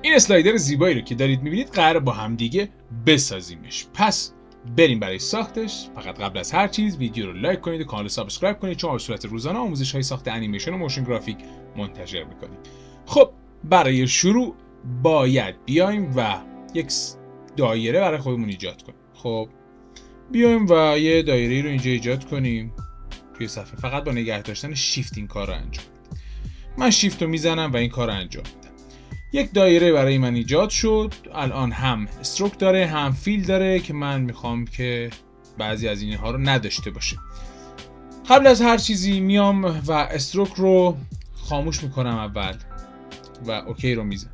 این اسلایدر زیبایی رو که دارید میبینید قراره با هم دیگه بسازیمش. پس بریم برای ساختش. فقط قبل از هر چیز ویدیو رو لایک کنید و کانال رو سابسکرایب کنید، چون به صورت روزانه آموزش‌های ساخت انیمیشن و موشن گرافیک منتشر می‌کنیم. خب برای شروع باید بیایم و یک دایره برای خودمون ایجاد کنیم. خب بیایم و یه دایره رو اینجا ایجاد کنیم توی صفحه. فقط با نگه داشتن شیفت این کار رو انجام بدید. من شیفت رو میزنم و این کار رو انجام میدم. یک دایره برای من ایجاد شد. الان هم استروک داره هم فیل داره که من میخوام که بعضی از اینها رو نداشته باشه. قبل از هر چیزی میام و استروک رو خاموش میکنم اول و اوکی رو میزنم.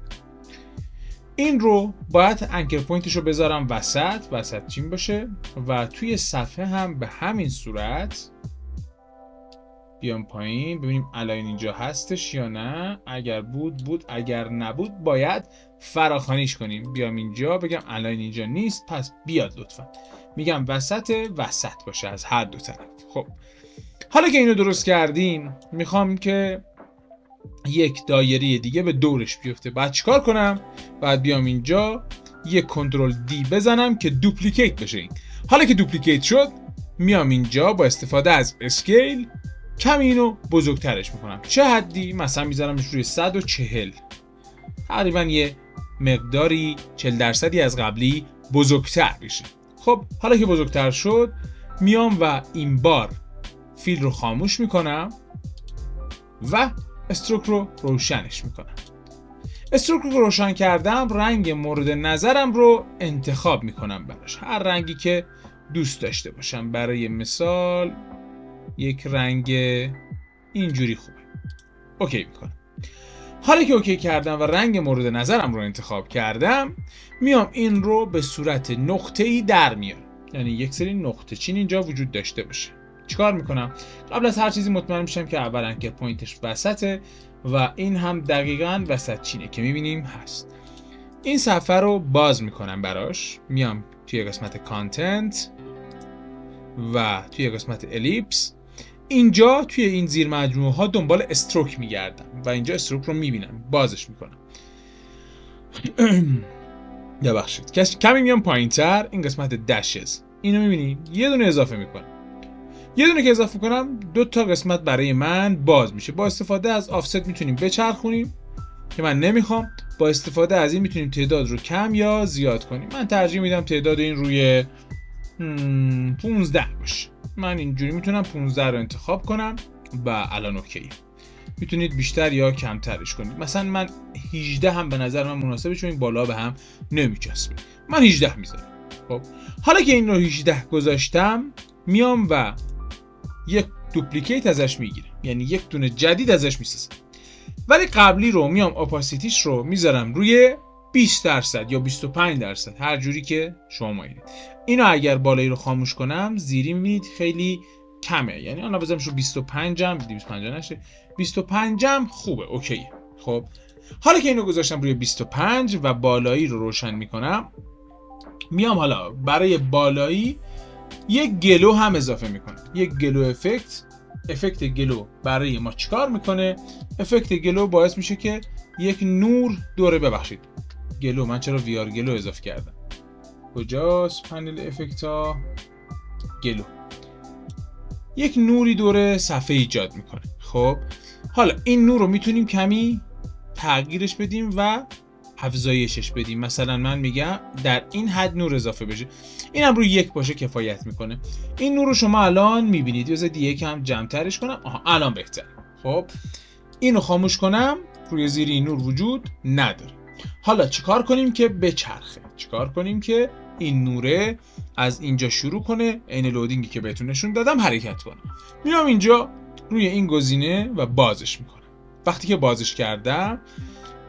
این رو باید انکر پوینتش رو بذارم وسط چین باشه و توی صفحه هم به همین صورت بیام پایین ببینیم الاین اینجا هستش یا نه. اگر بود، اگر نبود باید فراخوانیش کنیم. بیام اینجا بگم الاین اینجا نیست، پس بیاد لطفا. میگم وسط باشه از هر دو طرف. خب حالا که اینو درست کردیم میخوام که یک دایره دیگه به دورش بیفته. بعد چیکار کنم؟ بعد بیام اینجا یک کنترل دی بزنم که دوپلیکیت بشه. این حالا که دوپلیکیت شد میام اینجا با استفاده از اسکیل کمی اینو بزرگترش میکنم. چه حدی؟ مثلا میذارمش روی 140. تقریبا یه مقداری 40% از قبلی بزرگتر بشه. خب حالا که بزرگتر شد میام و این بار فیل رو خاموش میکنم و استروک رو روشنش میکنم. استروک رو روشن کردم، رنگ مورد نظرم رو انتخاب میکنم براش. هر رنگی که دوست داشته باشم. برای مثال یک رنگ اینجوری خوبه. اوکی میکنم. حالا که اوکی کردم و رنگ مورد نظرم رو انتخاب کردم میام این رو به صورت نقطه‌ای در میارم. یعنی یک سری نقطه چین اینجا وجود داشته باشه. چیکار میکنم؟ قبل از هر چیزی مطمئن میشم که اول انکر پوینتش وسطه و این هم دقیقاً وسط چینه که میبینیم هست. این صفحه رو باز میکنم براش. میام توی قسمت کانتنت و توی قسمت الیپس. اینجا توی این زیر مجموعه ها دنبال استروک میگردم و اینجا استروک رو میبینم. بازش میکنم. ببخشید کمی میام پایینتر. این قسمت دشز اینو میبینی یه دونه اضافه میکنم. یه دونه که اضافه کنم 2 تا قسمت برای من باز میشه. با استفاده از آفست میتونیم بچرخونیم که من نمیخوام. با استفاده از این میتونیم تعداد رو کم یا زیاد کنیم. من ترجیح میدم تعداد این روی 15 باشه. من اینجوری میتونم 15 رو انتخاب کنم و الان اوکی. میتونید بیشتر یا کمترش کنید. مثلا من 18 هم به نظر من مناسبه چون این بالا به هم نمیچسبه. من 18 میذارم. خب حالا که این رو 18 گذاشتم میام و یک دوپلیکیت ازش میگیرم. یعنی یک دونه جدید ازش میسازم. ولی قبلی رو میام اپاسیتیش رو میذارم روی 20% یا 25%، هر جوری که شما مایلید. اینو اگر بالایی رو خاموش کنم زیری میبینید خیلی کمه. یعنی الان بذارمش رو 25 هم 250 نشه 25 هم خوبه اوکیه. خب حالا که اینو گذاشتم روی 25 و بالایی رو روشن میکنم میام حالا برای بالایی یک گلو هم اضافه میکنم. یک گلو افکت گلو برای ما چیکار میکنه؟ افکت گلو باعث میشه که یک نور دوره گلو. من چرا ویار گلو اضافه کردم؟ کجاست پنل افکت ها؟ گلو. یک نوری دوره صفحه ایجاد میکنه. خب حالا این نور رو میتونیم کمی تغییرش بدیم و افزایشش بدیم. مثلا من میگم در این حد نور اضافه بشه. این هم روی 1 باشه کفایت میکنه. این نور رو شما الان میبینید. بذارید یکم جمع‌ترش کنم. الان بهتره. خب اینو خاموش کنم. روی زیر این نور وجود نداره. حالا چیکار کنیم که بچرخه؟ چیکار کنیم که این نوره از اینجا شروع کنه، عین لودینگی که بهتون نشون دادم حرکت کنه. میام اینجا روی این گزینه و بازش میکنم. وقتی که بازش کردم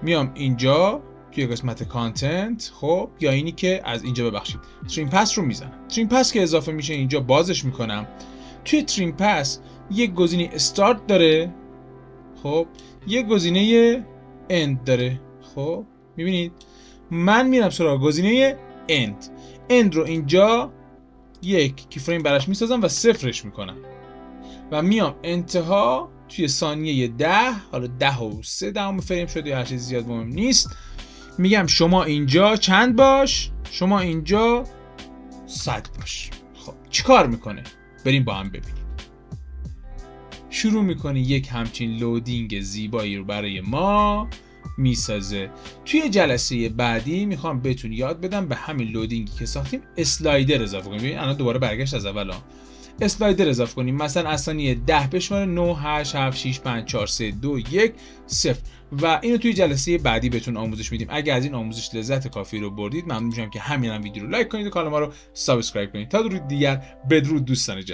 میام اینجا توی قسمت کانتنت. خب یا اینی که از اینجا تریم پس رو میزنم. تریم پس که اضافه میشه اینجا بازش میکنم. توی تریم پس یک گزینه استارت داره. خب یک گزینه اند داره. خب میبینید من میرم سراغ گزینه اند رو اینجا یک کیفریم براش میسازم و صفرش میکنم و میام انتها توی ثانیه 10 حالا 10 و 3 فریم شده یا هر چیز زیاد مهم نیست میگم شما اینجا چند باش، شما اینجا 100 باش. خب چیکار میکنه؟ بریم با هم ببینیم. شروع میکنه یک همچین لودینگ زیبایی رو برای ما میسازه. توی جلسه بعدی میخوام بهتون یاد بدم به همین لودینگی که ساختیم اسلایدر اضافه کنیم. ببین الان دوباره برگشت از اول اسلایدر اضافه کنیم. مثلا از ثانیه 10 بشماره 9 8 7 6 5 4 3 2 1 0 و اینو توی جلسه بعدی بهتون آموزش میدیم. اگه از این آموزش لذت کافی رو بردید ممنون میشم که همین ویدیو رو لایک کنید و کانال ما رو سابسکرایب کنید. تا درود دیگر، بدرود دوستان جان.